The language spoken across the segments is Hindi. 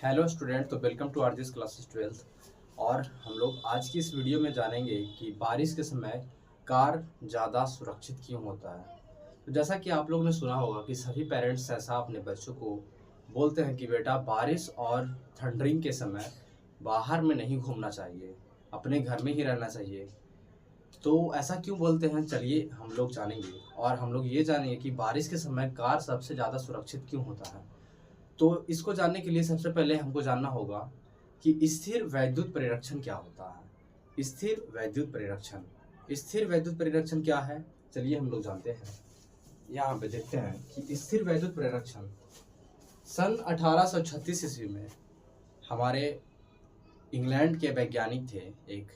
हेलो स्टूडेंट, तो welcome to our this classes 12th। और हम लोग आज की इस वीडियो में जानेंगे कि बारिश के समय कार ज़्यादा सुरक्षित क्यों होता है। तो जैसा कि आप लोगों ने सुना होगा कि सभी पेरेंट्स ऐसा अपने बच्चों को बोलते हैं कि बेटा बारिश और थंडरिंग के समय बाहर में नहीं घूमना चाहिए, अपने घर में ही रहना चाहिए। तो ऐसा क्यों बोलते हैं, चलिए हम लोग जानेंगे। और हम लोग ये जानेंगे कि बारिश के समय कार सबसे ज़्यादा सुरक्षित क्यों होता है। तो इसको जानने के लिए सबसे पहले हमको जानना होगा कि स्थिर वैद्युत परिरक्षण क्या होता है। स्थिर वैद्युत परिरक्षण क्या है, चलिए हम लोग जानते हैं। यहाँ पे देखते हैं कि स्थिर वैद्युत परिरक्षण सन 1836 ईस्वी में हमारे इंग्लैंड के वैज्ञानिक थे। एक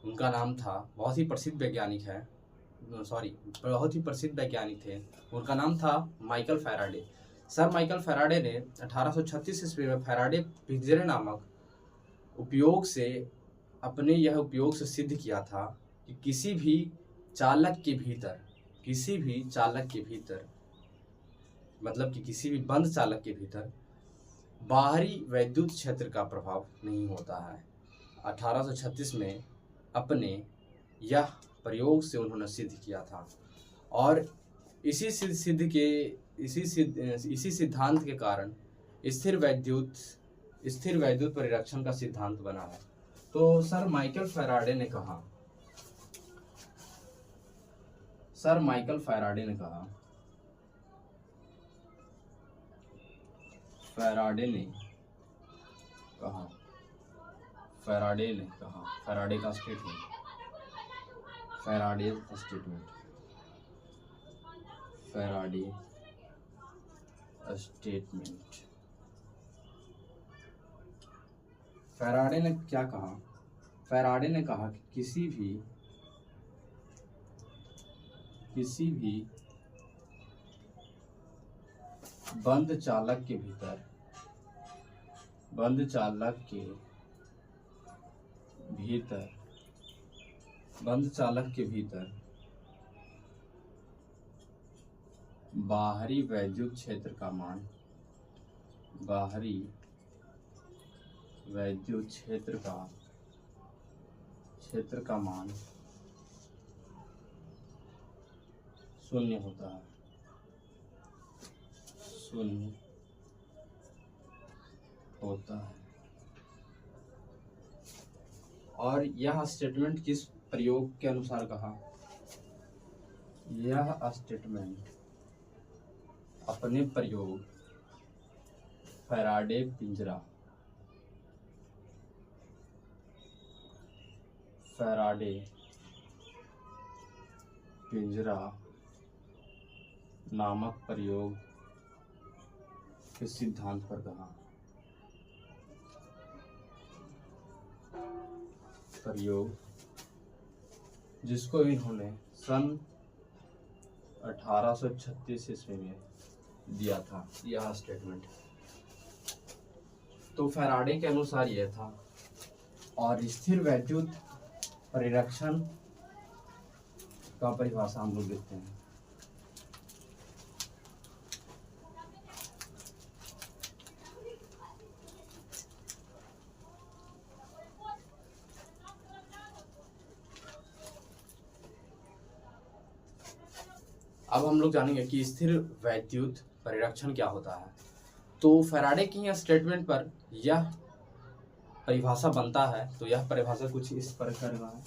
उनका नाम था, बहुत ही प्रसिद्ध वैज्ञानिक है, बहुत ही प्रसिद्ध वैज्ञानिक थे। उनका नाम था Michael Faraday. Sir Michael Faraday ने 1836 ईस्वी में फैराडे पिंजरे नामक उपयोग से उपयोग से सिद्ध किया था कि किसी भी बंद चालक के भीतर बाहरी वैद्युत क्षेत्र का प्रभाव नहीं होता है। 1836 में अपने यह प्रयोग से उन्होंने सिद्ध किया था। और इसी सिद्धांत के कारण स्थिर वैद्युत परिरक्षण का सिद्धांत बना है। तो सर माइकल फैराडे ने कहा सर माइकल फैराडे ने कहा फैराडे ने कहा फैराडे ने कहा फैराडे का स्टेटमेंट फैराडे स्टेटमेंट फैराडे ने क्या कहा। फैराडे ने कहा कि किसी भी बंद चालक के भीतर बाहरी वैद्युत क्षेत्र का मान शून्य होता है। और यह स्टेटमेंट किस प्रयोग के अनुसार कहा। यह स्टेटमेंट अपने प्रयोग फैराडे पिंजरा नामक प्रयोग के सिद्धांत पर कहा। प्रयोग जिसको इन्होंने सन 1836 ईस्वी में दिया था, यह स्टेटमेंट। तो फैराडे के अनुसार यह था। और स्थिर वैद्युत परिरक्षण का परिभाषा हम लोग देखते हैं। अब हम लोग जानेंगे कि स्थिर वैद्युत परिरक्षण क्या होता है। तो फैराडे की स्टेटमेंट पर यह परिभाषा बनता है। तो यह परिभाषा कुछ इस प्रकार का है।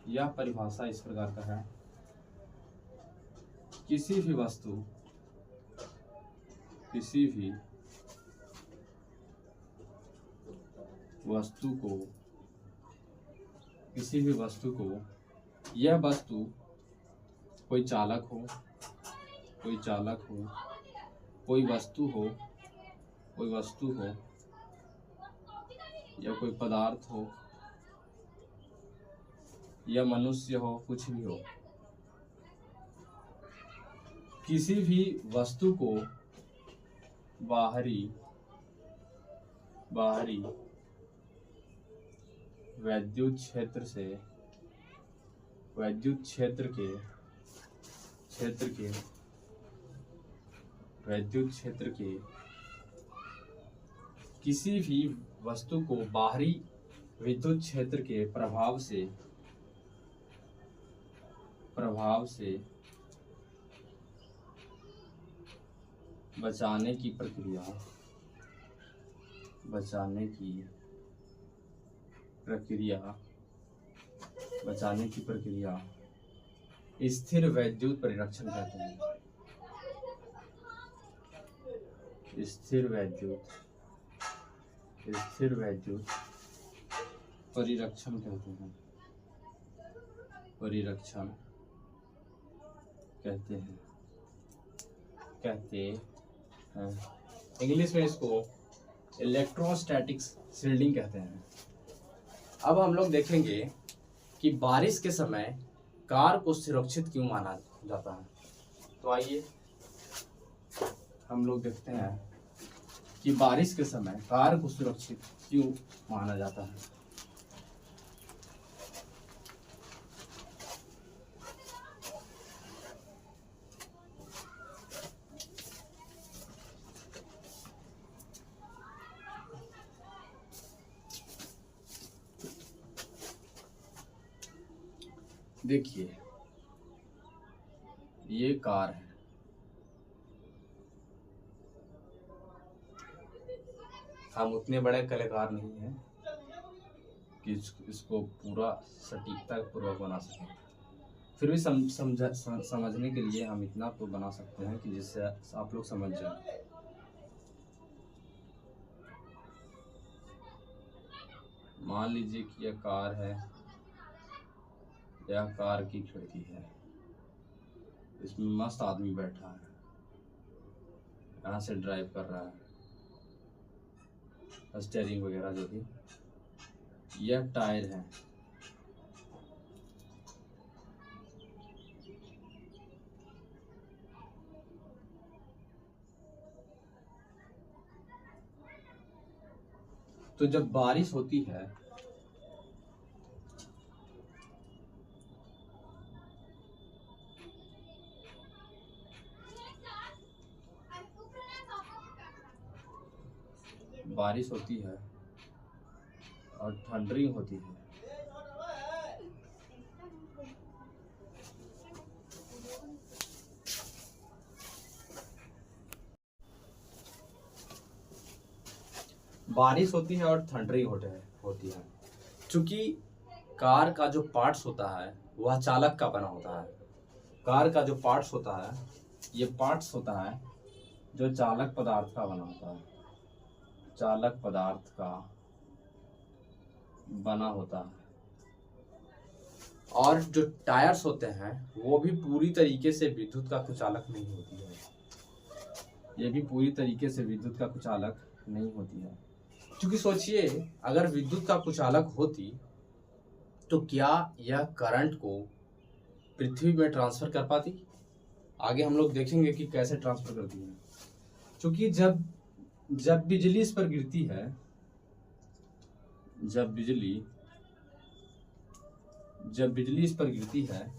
यह परिभाषा इस प्रकार का है। किसी भी वस्तु को यह वस्तु कोई चालक हो, कोई वस्तु हो या कोई पदार्थ हो या मनुष्य हो, कुछ भी हो, किसी भी वस्तु को बाहरी वैद्युत क्षेत्र के किसी भी वस्तु को बाहरी विद्युत क्षेत्र के प्रभाव से बचाने की प्रक्रिया स्थिर वैद्युत परिरक्षण कहते हैं। स्थिर वैद्युत परिरक्षण कहते हैं। इंग्लिश में इसको इलेक्ट्रोस्टैटिक्स शील्डिंग कहते हैं। अब हम लोग देखेंगे कि बारिश के समय कार को सुरक्षित क्यों माना जाता है। तो आइए हम लोग देखते हैं कि बारिश के समय कार को सुरक्षित क्यों माना जाता है। देखिए, ये कार है, हम उतने बड़े कलाकार नहीं हैं कि इसको पूरा सटीकता पूर्वक बना सकें, फिर भी समझने के लिए हम इतना तो बना सकते हैं कि जिससे आप लोग समझ जाएं। मान लीजिए कि यह कार है, यह कार की खिड़की है, इसमें मस्त आदमी बैठा है, यहाँ से ड्राइव कर रहा है, स्टीयरिंग वगैरह जो भी। यह टायर है, तो जब बारिश होती है और थंडरिंग होती है, और थंडरिंग होती है। चूंकि कार का जो पार्ट्स होता है वह चालक का बना होता है। कार का जो पार्ट्स होता है, ये पार्ट्स होता है जो चालक पदार्थ का बना होता है, चालक पदार्थ का बना होता है। और जो टायर्स होते हैं वो भी पूरी तरीके से विद्युत का कुचालक नहीं होती है, ये भी पूरी तरीके से विद्युत का कुचालक नहीं होती है। क्योंकि सोचिए, अगर विद्युत का कुचालक होती तो क्या यह करंट को पृथ्वी में ट्रांसफर कर पाती? आगे हम लोग देखेंगे कि कैसे ट्रांसफर करती है। क्योंकि जब बिजली इस पर गिरती है, जब बिजली इस पर गिरती है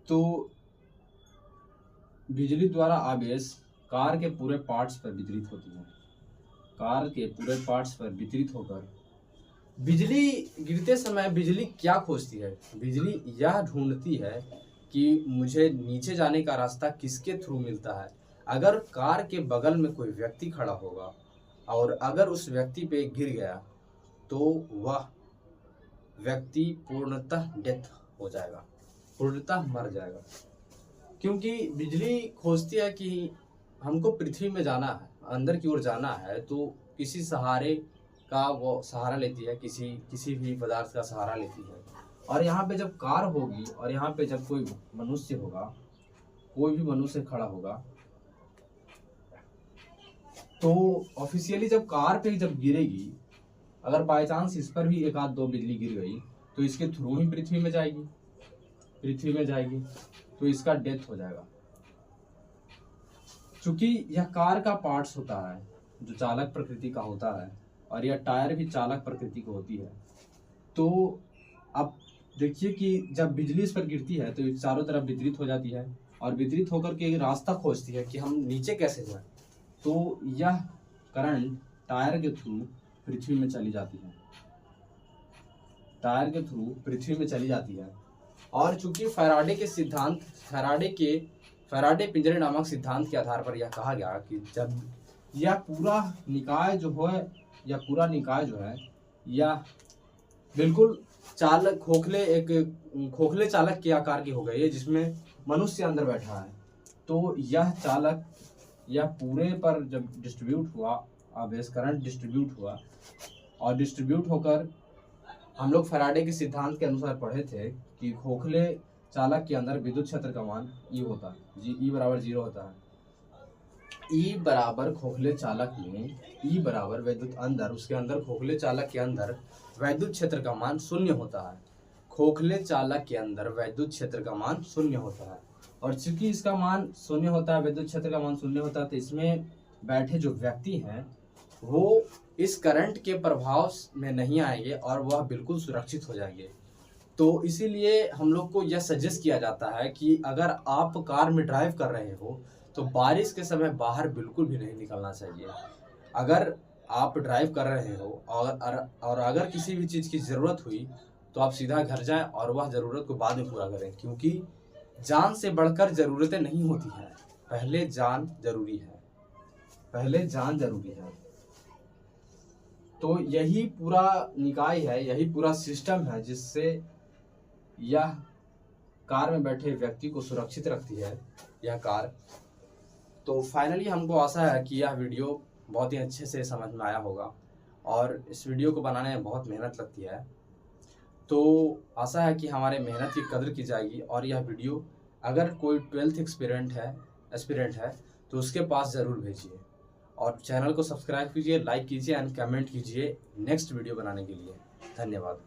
तो बिजली द्वारा आवेश कार के पूरे पार्ट्स पर वितरित होती है। कार के पूरे पार्ट्स पर वितरित होकर बिजली गिरते समय बिजली क्या खोजती है? बिजली यह ढूंढती है कि मुझे नीचे जाने का रास्ता किसके थ्रू मिलता है। अगर कार के बगल में कोई व्यक्ति खड़ा होगा और अगर उस व्यक्ति पे गिर गया तो वह व्यक्ति पूर्णतः डेथ हो जाएगा, पूर्णतः मर जाएगा। क्योंकि बिजली खोजती है कि हमको पृथ्वी में जाना है, अंदर की ओर जाना है, तो किसी सहारे का वो सहारा लेती है, किसी भी पदार्थ का सहारा लेती है। और यहाँ पे जब कार होगी और यहाँ पे जब कोई मनुष्य होगा, कोई भी मनुष्य खड़ा होगा, तो ऑफिशियली जब कार पे जब गिरेगी, अगर बाय चांस इस पर भी एक आध दो बिजली गिर गई तो इसके थ्रू ही पृथ्वी में जाएगी, तो इसका डेथ हो जाएगा। क्योंकि यह कार का पार्ट्स होता है जो चालक प्रकृति का होता है और यह टायर भी चालक प्रकृति की होती है। तो अब देखिए कि जब बिजली इस पर गिरती है तो चारों तरफ वितरित हो जाती है और वितरित होकर के रास्ता खोजती है कि हम नीचे कैसे जाएं। तो यह करंट टायर के थ्रू पृथ्वी में चली जाती है, टायर के थ्रू पृथ्वी में चली जाती है। और चूंकि फैराडे पिंजरे नामक सिद्धांत के आधार पर यह कहा गया कि जब यह पूरा निकाय जो है यह बिल्कुल खोखले चालक के आकार की हो गई है, जिसमें मनुष्य अंदर बैठा है। तो यह चालक यह पूरे पर जब डिस्ट्रीब्यूट हुआ, बेस करंट डिस्ट्रीब्यूट हुआ और डिस्ट्रीब्यूट होकर हम लोग फैराडे के सिद्धांत के अनुसार पढ़े थे कि खोखले चालक के अंदर विद्युत क्षेत्र का मान E होता है, E बराबर 0 होता है। E बराबर खोखले चालक में E बराबर उसके अंदर खोखले चालक के अंदर वैद्युत क्षेत्र का मान 0 होता है। खोखले चालक के अंदर वैद्युत क्षेत्र का मान 0 होता है। और चूंकि इसका मान 0 होता है, वैद्युत क्षेत्र का मान 0 होता है, तो इसमें बैठे जो व्यक्ति हैं वो इस करंट के प्रभाव में नहीं आएंगे और वह बिल्कुल सुरक्षित हो जाएंगे। तो इसीलिए हम लोग को यह सजेस्ट किया जाता है कि अगर आप कार में ड्राइव कर रहे हो तो बारिश के समय बाहर बिल्कुल भी नहीं निकलना चाहिए। अगर आप ड्राइव कर रहे हो और अगर किसी भी चीज़ की ज़रूरत हुई तो आप सीधा घर जाएं और वह ज़रूरत को बाद में पूरा करें, क्योंकि जान से बढ़कर ज़रूरतें नहीं होती हैं। पहले जान जरूरी है, पहले जान जरूरी है। तो यही पूरा निकाय है, यही पूरा सिस्टम है जिससे यह कार में बैठे व्यक्ति को सुरक्षित रखती है यह कार। तो फाइनली हमको आशा है कि यह वीडियो बहुत ही अच्छे से समझ में आया होगा और इस वीडियो को बनाने में बहुत मेहनत लगती है। तो आशा है कि हमारे मेहनत की कदर की जाएगी और यह वीडियो अगर कोई 12th एस्पिरेंट है तो उसके पास ज़रूर भेजिए और चैनल को सब्सक्राइब कीजिए, लाइक कीजिए एंड कमेंट कीजिए नेक्स्ट वीडियो बनाने के लिए। धन्यवाद।